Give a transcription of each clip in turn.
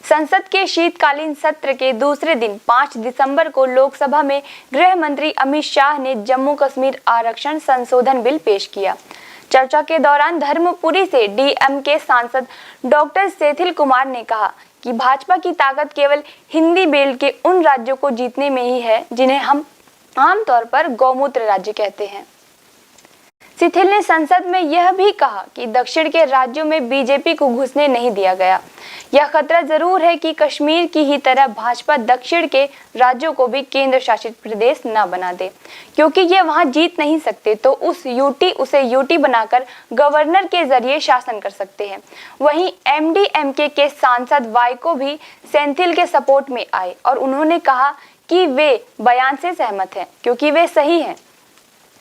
संसद के शीतकालीन सत्र के दूसरे दिन 5 दिसंबर को लोकसभा में गृह मंत्री अमित शाह ने जम्मू कश्मीर आरक्षण संशोधन बिल पेश किया। चर्चा के दौरान धर्मपुरी से डीएमके सांसद डॉक्टर सेथिल कुमार ने कहा कि भाजपा की ताकत केवल हिंदी बेल्ट के उन राज्यों को जीतने में ही है जिन्हें हम आमतौर पर गौमूत्र राज्य कहते हैं। सेथिल ने संसद में यह भी कहा कि दक्षिण के राज्यों में बीजेपी को घुसने नहीं दिया गया। यह खतरा जरूर है कि कश्मीर की ही तरह भाजपा दक्षिण के राज्यों को भी केंद्र शासित प्रदेश न बना दे, क्योंकि ये वहां जीत नहीं सकते तो उसे यूटी बनाकर गवर्नर के जरिए शासन कर सकते हैं। वहीं एमडीएमके के सांसद वाइको भी सेंथिल के सपोर्ट में आए और उन्होंने कहा कि वे बयान से सहमत हैं क्योंकि वे सही हैं।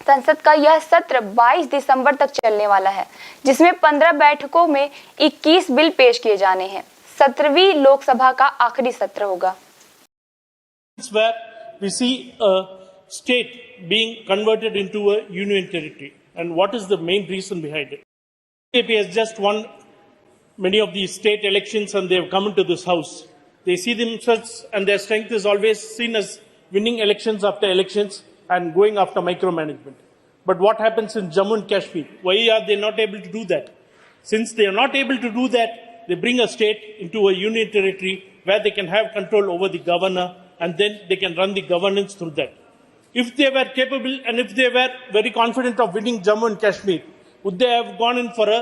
संसद का यह सत्र 22 दिसंबर तक चलने वाला है, जिसमें 15 बैठकों में 21 बिल पेश किए जाने हैं। 17वीं लोकसभा का आखिरी सत्र होगा। Where we see a state being converted into a union territory, and what is the main reason behind it? BJP has just won many of these state elections, and they have come into this house. They see themselves, and their strength is always seen as winning elections after elections and going after micromanagement. But what happens in Jammu and Kashmir? Why are they not able to do that? Since they are not able to do that, they bring a state into a union territory where they can have control over the governor, and then they can run the governance through that. If they were capable and if they were very confident of winning Jammu and Kashmir, would they have gone in for a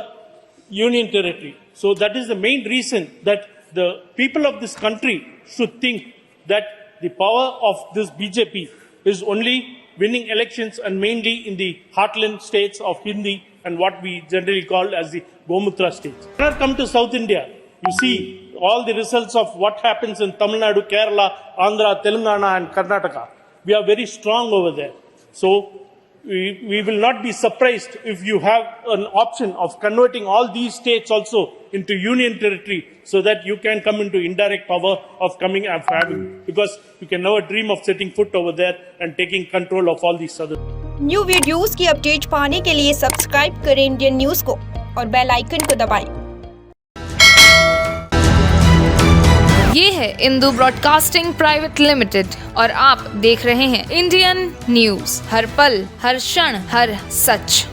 union territory? So that is the main reason that the people of this country should think that the power of this BJP is only winning elections and mainly in the heartland states of Hindi and what we generally call as the Gomutra states. When I come to South India, you see all the results of what happens in Tamil Nadu, Kerala, Andhra, Telangana and Karnataka. We are very strong over there. So we will not be surprised if you have an option of converting all these states also into union territory so that you can come into indirect power of coming and having, because you can never dream of setting foot over there and taking control of all these other. New videos की update पाने के लिए subscribe करें Indian news को और bell icon को दबाएं। ये है इंदू ब्रॉडकास्टिंग प्राइवेट लिमिटेड और आप देख रहे हैं इंडियन न्यूज, हर पल, हर क्षण, हर सच।